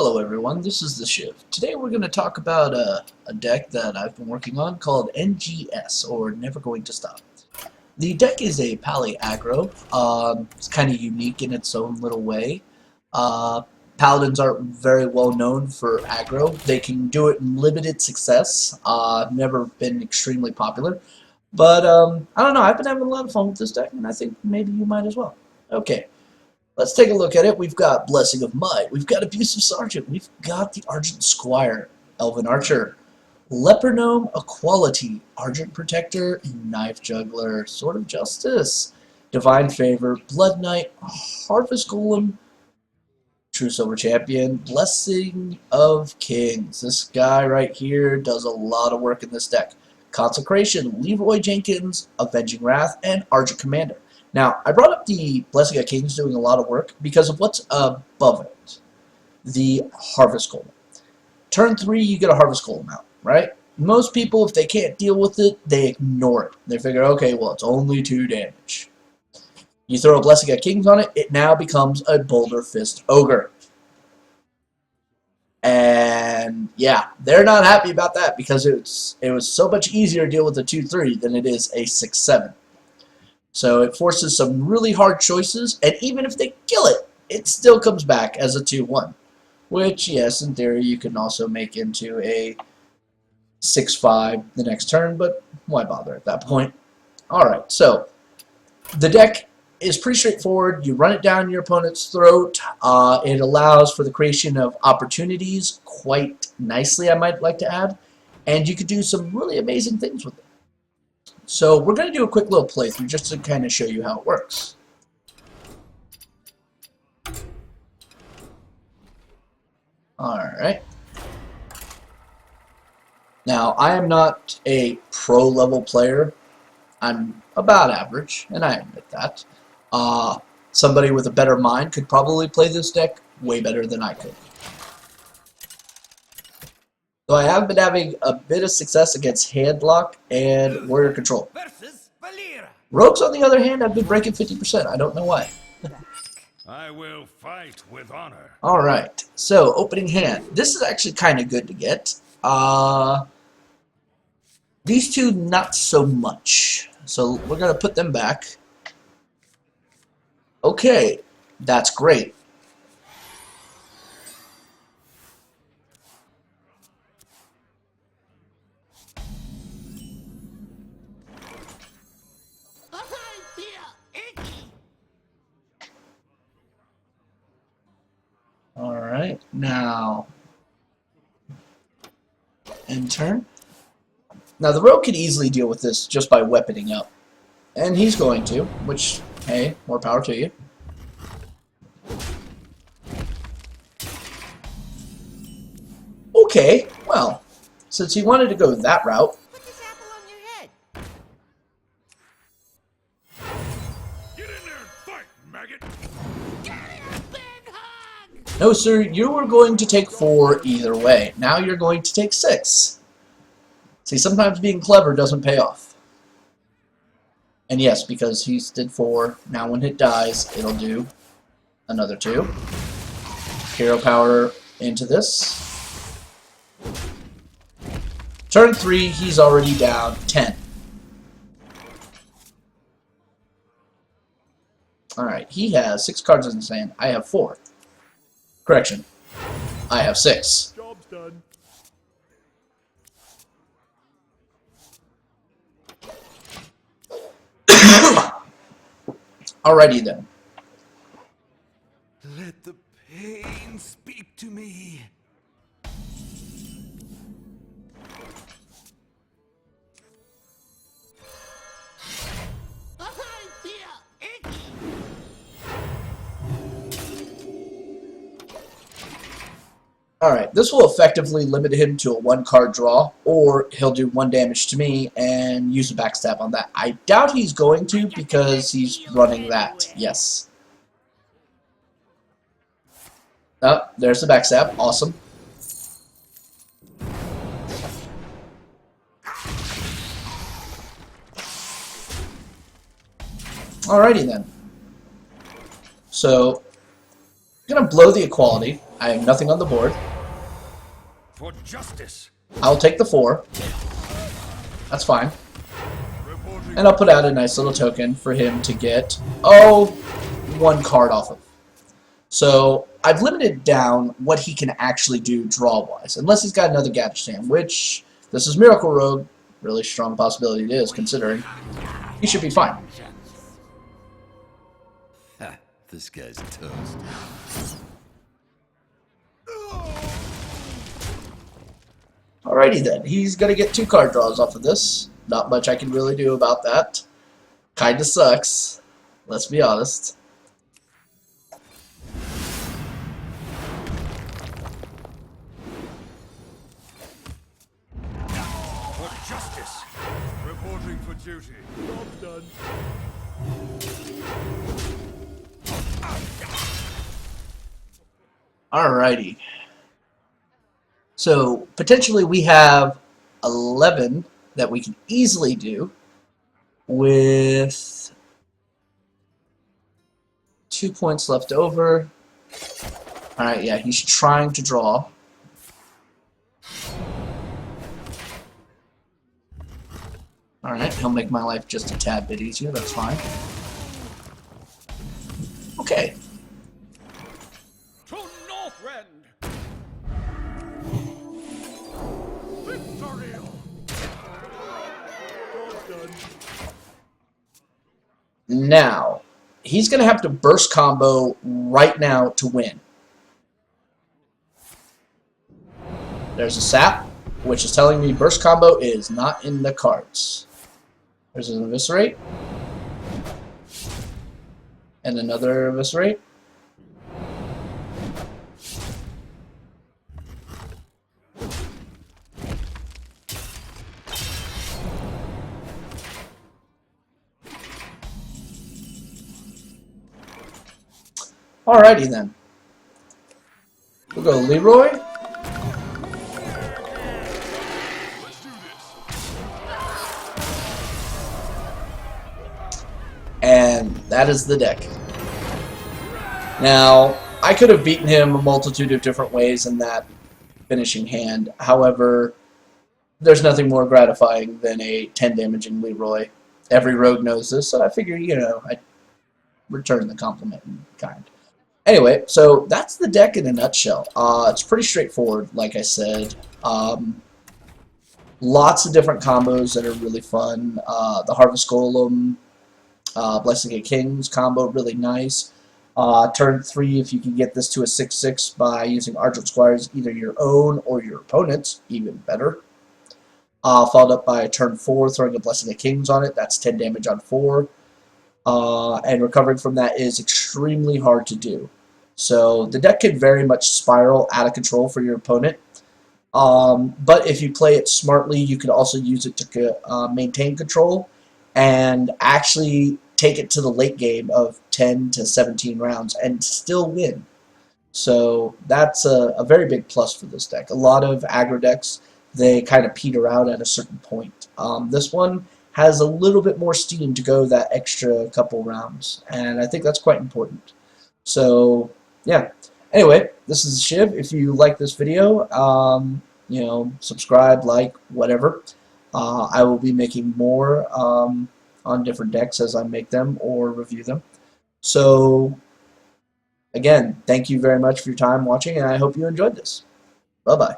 Hello everyone, this is The Shift. Today we're going to talk about a deck that I've been working on called NGS, or Never Going to Stop. The deck is a Pally Aggro. It's kind of unique in its own little way. Paladins aren't very well known for aggro. They can do it in limited success. Never been extremely popular. But I don't know, I've been having a lot of fun with this deck, and I think maybe you might as well. Okay. Let's take a look at it. We've got Blessing of Might. We've got Abusive Sergeant. We've got the Argent Squire, Elven Archer, Leper Gnome, Equality, Argent Protector, Knife Juggler, Sword of Justice, Divine Favor, Blood Knight, Harvest Golem, True Silver Champion, Blessing of Kings. This guy right here does a lot of work in this deck. Consecration, Leroy Jenkins, Avenging Wrath, and Argent Commander. Now, I brought up the Blessing of Kings doing a lot of work because of what's above it. The Harvest Golem. Turn 3, you get a Harvest Golem out, right? Most people, if they can't deal with it, they ignore it. They figure, okay, well, it's only 2 damage. You throw a Blessing of Kings on it, it now becomes a Boulder Fist Ogre. And, yeah, they're not happy about that because it was so much easier to deal with a 2-3 than it is a 6-7. So it forces some really hard choices, and even if they kill it, it still comes back as a 2-1. Which, yes, in theory, you can also make into a 6-5 the next turn, but why bother at that point? Alright, so the deck is pretty straightforward. You run it down your opponent's throat. It allows for the creation of opportunities quite nicely, I might like to add. And you could do some really amazing things with it. So we're going to do a quick little playthrough just to kind of show you how it works. Alright. Now, I am not a pro-level player. I'm about average, and I admit that. Somebody with a better mind could probably play this deck way better than I could. So I have been having a bit of success against Handlock and Warrior Control. Rogues, on the other hand, have been breaking 50%. I don't know why. I will fight with honor. Alright, so opening hand. This is actually kind of good to get. These two, not so much. So we're going to put them back. Okay, that's great. Alright, now end turn. Now the rogue can easily deal with this just by weaponing up. And he's going to, which, hey, more power to you. Okay, well, since he wanted to go that route. Put this apple on your head. Get in there and fight, maggot! Give me a big hug! No, sir, you were going to take 4 either way. Now you're going to take 6. See, sometimes being clever doesn't pay off. And yes, because he did 4, now when it dies, it'll do another 2. Hero power into this. Turn 3, he's already down 10. Alright, he has 6 cards in his hand. I have 4. Correction. I have 6. Job's done. Alrighty then. Let the pain speak to me. I feel icky! Alright, this will effectively limit him to a 1-card draw, or he'll do 1 damage to me and use a backstab on that. I doubt he's going to because he's running that. Yes. Oh, there's the backstab. Awesome. Alrighty then. So, I'm going to blow the equality. I have nothing on the board. For justice. I'll take the 4. That's fine. Reporting. And I'll put out a nice little token for him to get, oh, 1 card off of. So I've limited down what he can actually do draw-wise, unless he's got another Gather Stand, which this is Miracle Rogue. Really strong possibility it is, considering he should be fine. Ha, this guy's toast. Alrighty then, he's gonna get 2 card draws off of this. Not much I can really do about that. Kinda sucks, let's be honest. For justice. Reporting for duty. Job done. Alrighty. So, potentially we have 11 that we can easily do with 2 points left over. Alright, yeah, he's trying to draw. Alright, he'll make my life just a tad bit easier, that's fine. Okay. To Northrend. Victory. Job done. Now, he's going to have to burst combo right now to win. There's a sap, which is telling me burst combo is not in the cards. There's an eviscerate. And another eviscerate. Alrighty then. We'll go Leroy. Let's do this. And that is the deck. Now, I could have beaten him a multitude of different ways in that finishing hand. However, there's nothing more gratifying than a 10 damaging Leroy. Every rogue knows this, so I figure, you know, I'd return the compliment in kind. Anyway, so that's the deck in a nutshell. It's pretty straightforward, like I said. Lots of different combos that are really fun. The Harvest Golem, Blessing of Kings combo, really nice. Turn 3, if you can get this to a 6/6 by using Argent Squires, either your own or your opponent's, even better. Followed up by turn 4, throwing a Blessing of Kings on it. That's 10 damage on 4. And recovering from that is extremely hard to do. So the deck can very much spiral out of control for your opponent. But if you play it smartly, you can also use it to maintain control and actually take it to the late game of 10 to 17 rounds and still win. So that's a very big plus for this deck. A lot of aggro decks, they kind of peter out at a certain point. This one has a little bit more steam to go that extra couple rounds, and I think that's quite important. So, yeah. Anyway, this is Shiv. If you like this video, you know, subscribe, like, whatever. I will be making more on different decks as I make them or review them. So, again, thank you very much for your time watching, and I hope you enjoyed this. Bye-bye.